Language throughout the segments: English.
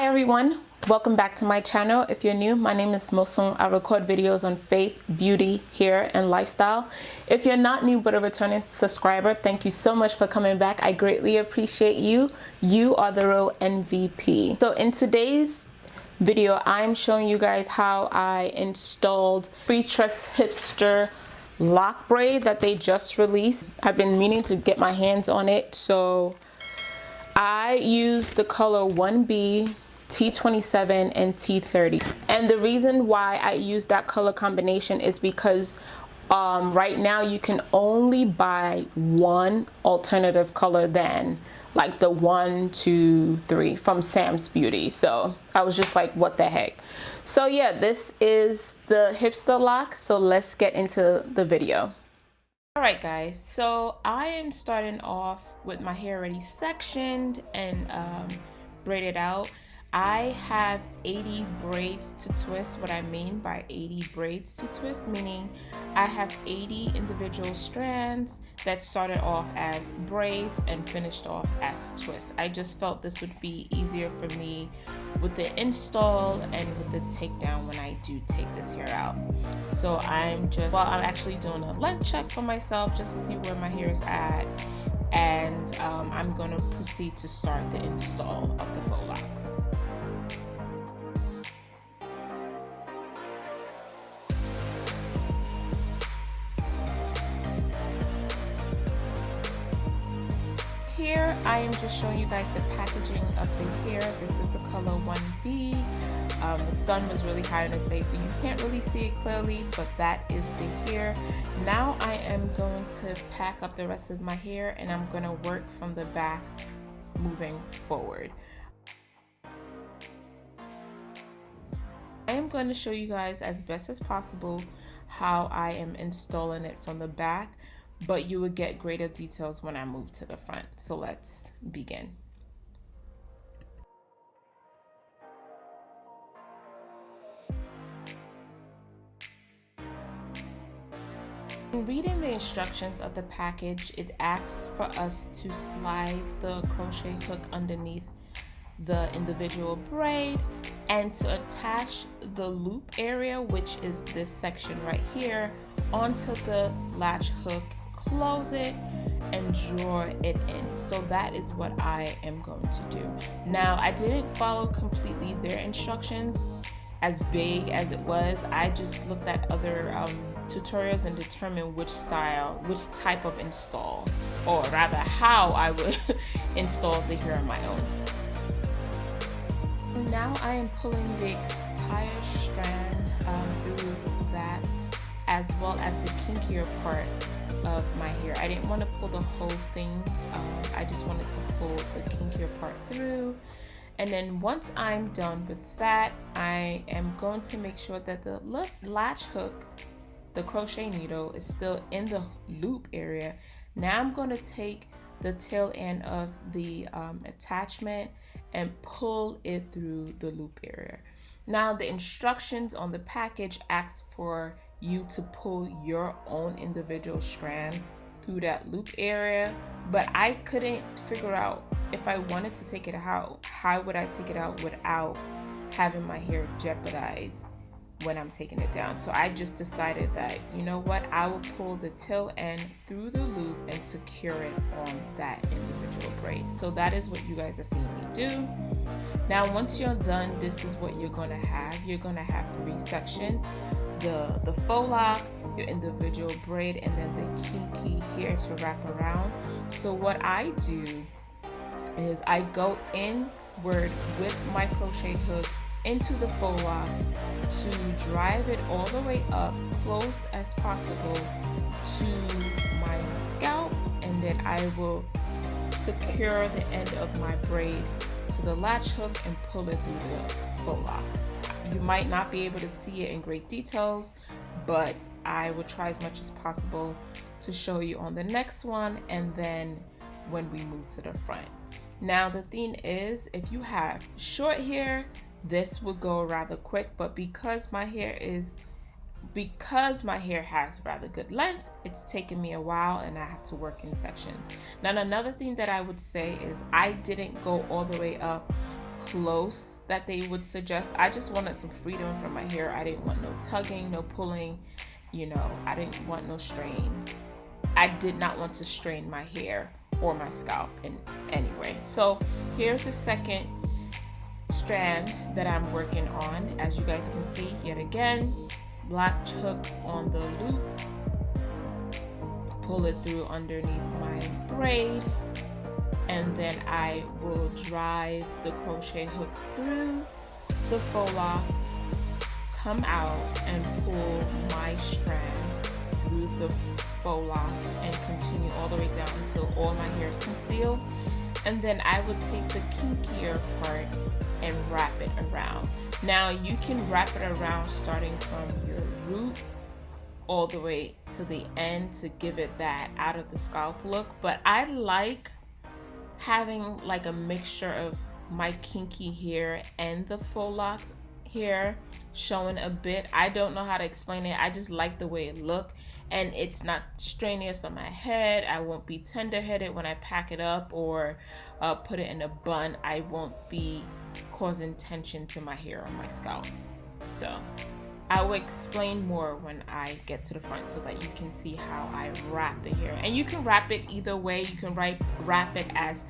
Hi everyone, welcome back to my channel. If you're new, my name is Mosung. I record videos on faith, beauty, hair, and lifestyle. If you're not new but a returning subscriber, thank you so much for coming back. I greatly appreciate you. You are the real MVP. So in today's video, I'm showing you guys how I installed Freetress Hipsta lock braid that they just released. I've been meaning to get my hands on it, so I used the color 1B, T27, and T30. And the reason why I used that color combination is because right now you can only buy one alternative color than like the 1, 2, 3 from Sam's Beauty. So I was just like, what the heck? So yeah, this is the hipster lock. So let's get into the video. Alright guys, so I am starting off with my hair already sectioned and braided out. I have 80 braids to twist. What I mean by 80 braids to twist, meaning I have 80 individual strands that started off as braids and finished off as twists. I just felt this would be easier for me with the install and with the takedown when I do take this hair out. So I'm actually doing a length check for myself just to see where my hair is at, and I'm going to proceed to start the install of the faux locks. Here I am just showing you guys the packaging of the hair. This is the color 1B. The sun was really high on this day, so you can't really see it clearly, but that is the hair. Now I am going to pack up the rest of my hair, and I'm going to work from the back moving forward. I am going to show you guys as best as possible how I am installing it from the back, but you will get greater details when I move to the front. So let's begin. In reading the instructions of the package, it asks for us to slide the crochet hook underneath the individual braid and to attach the loop area, which is this section right here, onto the latch hook, close it, and draw it in. So that is what I am going to do. Now, I didn't follow completely their instructions, as vague as it was. I just looked at other tutorials and determined which type of install, or rather how I would install the hair on my own. Now I am pulling the entire strand through that, as well as the kinkier part of my hair. I didn't want to pull the whole thing. I just wanted to pull the kinkier part through. And then once I'm done with that, I am going to make sure that the latch hook, the crochet needle, is still in the loop area. Now I'm going to take the tail end of the attachment and pull it through the loop area. Now the instructions on the package ask for you to pull your own individual strand through that loop area, but I couldn't figure out if I wanted to take it out, how would I take it out without having my hair jeopardized when I'm taking it down. So I just decided that, you know what, I will pull the tail end through the loop and secure it on that individual braid. So that is what you guys are seeing me do. Now once you're done, this is what you're going to have. You're going to have 3 sections: the faux lock, your individual braid, and then the kinky hair to wrap around. So what I do is I go inward with my crochet hook into the faux lock to drive it all the way up close as possible to my scalp, and then I will secure the end of my braid to the latch hook and pull it through the faux lock. You might not be able to see it in great details, but I will try as much as possible to show you on the next one, and then when we move to the front. Now the thing is, if you have short hair, this will go rather quick, but because my hair has rather good length, it's taken me a while and I have to work in sections. Now another thing that I would say is I didn't go all the way up close that they would suggest. I just wanted some freedom from my hair. I didn't want no tugging, no pulling, you know, I didn't want no strain. I did not want to strain my hair or my scalp in any way. So here's the second strand that I'm working on. As you guys can see, yet again, latch hook on the loop, pull it through underneath my braid, and then I will drive the crochet hook through the faux lock, come out and pull my strand through the faux lock and continue all the way down until all my hair is concealed. And then I will take the kinkier part and wrap it around. Now you can wrap it around starting from your root all the way to the end to give it that out of the scalp look, but I like having like a mixture of my kinky hair and the faux locks hair showing a bit. I don't know how to explain it. I just like the way it look, and it's not strenuous on my head. I won't be tender-headed when I pack it up or put it in a bun. I won't be causing tension to my hair on my scalp. So I will explain more when I get to the front so that you can see how I wrap the hair. And you can wrap it either way. You can wrap it as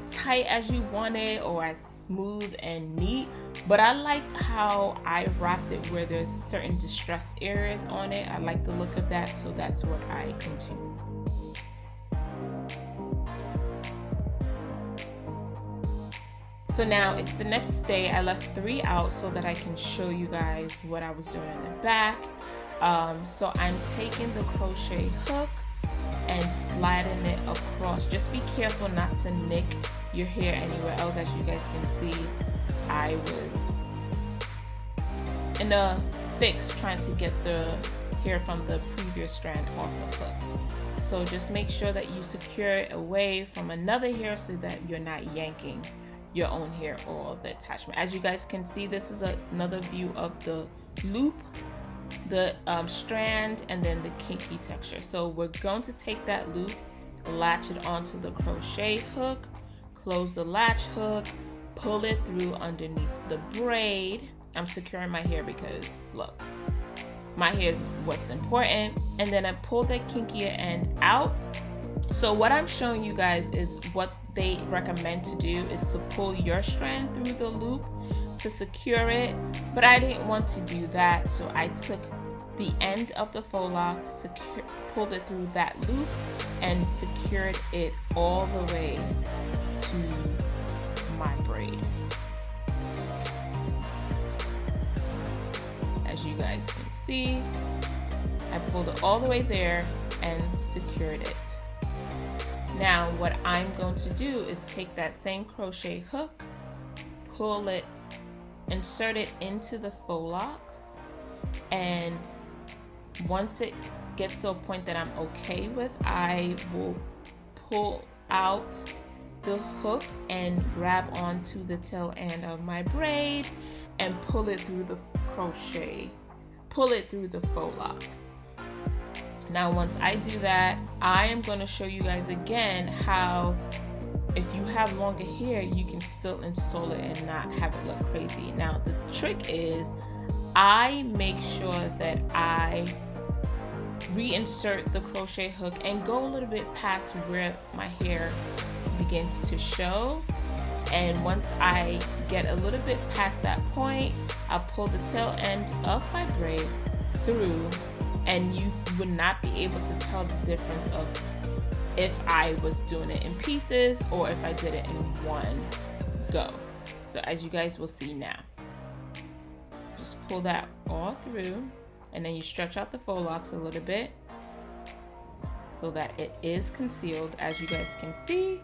tight as you want it or as smooth and neat, but I like how I wrapped it where there's certain distressed areas on it. I like the look of that, so that's what I continue. So now it's the next day. I left 3 out so that I can show you guys what I was doing in the back. So I'm taking the crochet hook and sliding it across. Just be careful not to nick your hair anywhere else. As you guys can see, I was in a fix trying to get the hair from the previous strand off the hook. So just make sure that you secure it away from another hair so that you're not yanking your own hair or the attachment. As you guys can see, this is another view of the loop, the strand, and then the kinky texture. So we're going to take that loop, latch it onto the crochet hook, close the latch hook, pull it through underneath the braid. I'm securing my hair because look, my hair is what's important. And then I pull the kinkier end out. So what I'm showing you guys is what they recommend to do is to pull your strand through the loop to secure it, but I didn't want to do that, so I took the end of the faux lock, pulled it through that loop, and secured it all the way to my braid. As you guys can see, I pulled it all the way there and secured it. Now what I'm going to do is take that same crochet hook, pull it, insert it into the faux locks, and once it gets to a point that I'm okay with, I will pull out the hook and grab onto the tail end of my braid and pull it through the crochet, pull it through the faux lock. Now once I do that, I am going to show you guys again how if you have longer hair, you can still install it and not have it look crazy. Now the trick is I make sure that I reinsert the crochet hook and go a little bit past where my hair begins to show. And once I get a little bit past that point, I'll pull the tail end of my braid through, and you would not be able to tell the difference of if I was doing it in pieces or if I did it in one go. So as you guys will see now, just pull that all through, and then you stretch out the faux locks a little bit so that it is concealed, as you guys can see.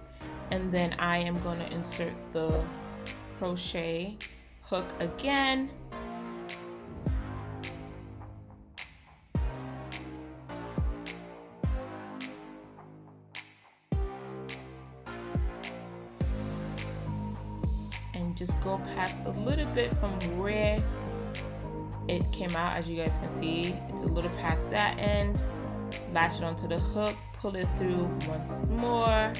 And then I am going to insert the crochet hook again, and just go past a little bit from where it came out. As you guys can see, it's a little past that end. Latch it onto the hook, pull it through once more,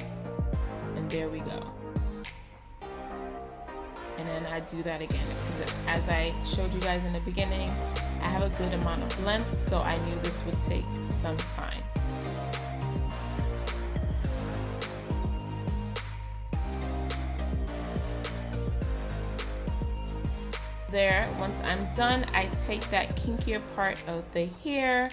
and there we go. and then I do that again, because as I showed you guys in the beginning, I have a good amount of length, so I knew this would take some time. There, once I'm done, I take that kinkier part of the hair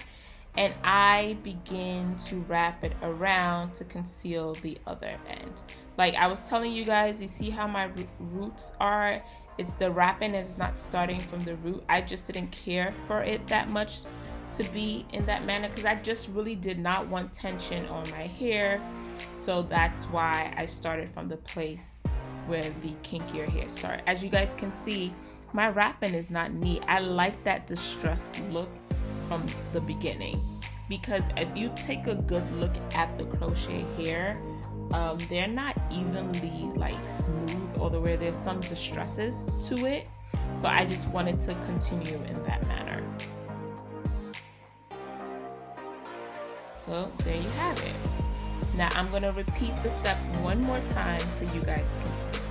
and I begin to wrap it around to conceal the other end. Like I was telling you guys, you see how my roots are? It's the wrapping is not starting from the root. I just didn't care for it that much to be in that manner, because I just really did not want tension on my hair. So that's why I started from the place where the kinkier hair started. As you guys can see, my wrapping is not neat. I like that distressed look from the beginning, because if you take a good look at the crochet hair, they're not evenly like smooth, or the way there's some distresses to it. So I just wanted to continue in that manner. So there you have it. Now I'm going to repeat the step one more time for you guys to see.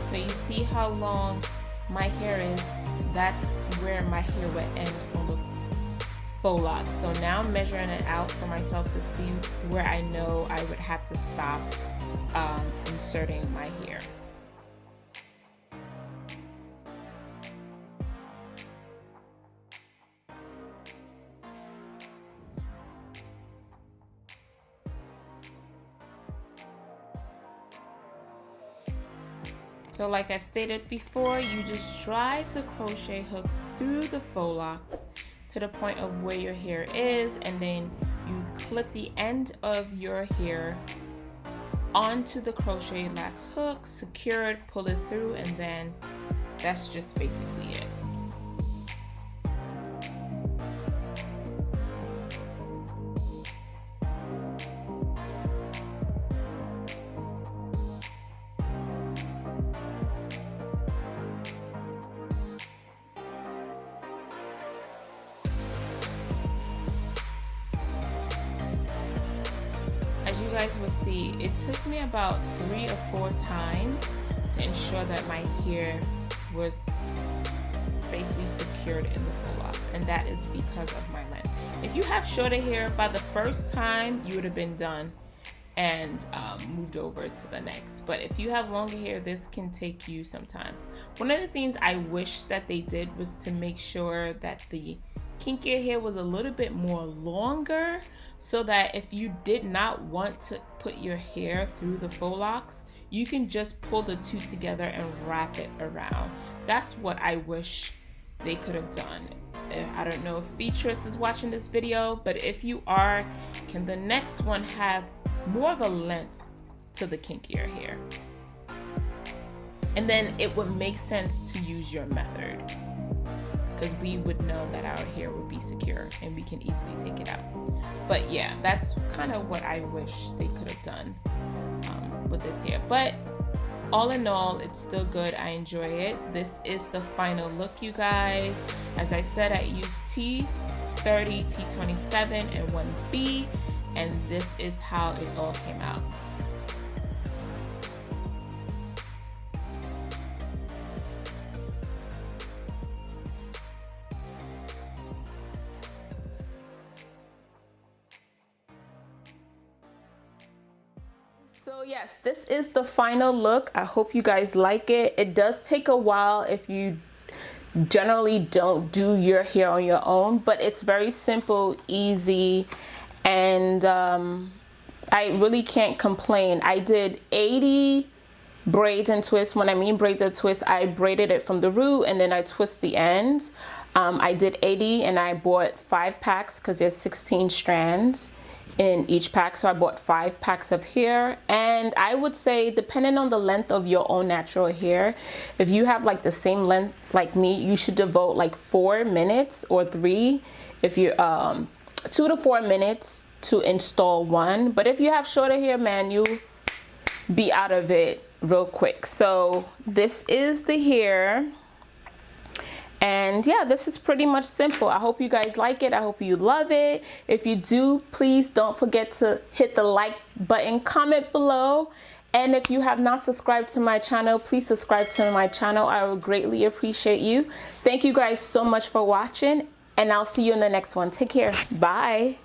So you see how long my hair is? That's where my hair would end on the faux locks. So now I'm measuring it out for myself to see where I know I would have to stop inserting my hair. So like I stated before, you just drive the crochet hook through the faux locks to the point of where your hair is, and then you clip the end of your hair onto the crochet lock hook, secure it, pull it through, and then that's just basically it. As you guys will see, it took me about 3 or 4 times to ensure that my hair was safely secured in the faux locks, and that is because of my length. If you have shorter hair, by the first time you would have been done and moved over to the next. But if you have longer hair, this can take you some time. One of the things I wish that they did was to make sure that the kinkier hair was a little bit more longer, so that if you did not want to put your hair through the faux locks, you can just pull the two together and wrap it around. That's what I wish they could have done. I don't know if Freetress is watching this video, but if you are, can the next one have more of a length to the kinkier hair? And then it would make sense to use your method, because we would know that our hair would be secure and we can easily take it out. But yeah, that's kind of what I wish they could have done with this hair. But all in all, it's still good. I enjoy it. This is the final look, you guys. As I said, I used T30, T27, and 1B, and this is how it all came out. So yes, this is the final look. I hope you guys like it. It does take a while if you generally don't do your hair on your own, but it's very simple, easy, and I really can't complain. I did 80 braids and twists. When I mean braids and twists, I braided it from the root and then I twist the ends. I did 80 and I bought 5 packs because there's 16 strands in each pack, so I bought 5 packs of hair. And I would say, depending on the length of your own natural hair, if you have like the same length like me, you should devote like 4 minutes or 3, if you're 2 to 4 minutes to install one. But if you have shorter hair, man, you be out of it real quick. So this is the hair. And yeah, this is pretty much simple. I hope you guys like it. I hope you love it. If you do, please don't forget to hit the like button, comment below. And if you have not subscribed to my channel, please subscribe to my channel. I would greatly appreciate you. Thank you guys so much for watching, and I'll see you in the next one. Take care. Bye.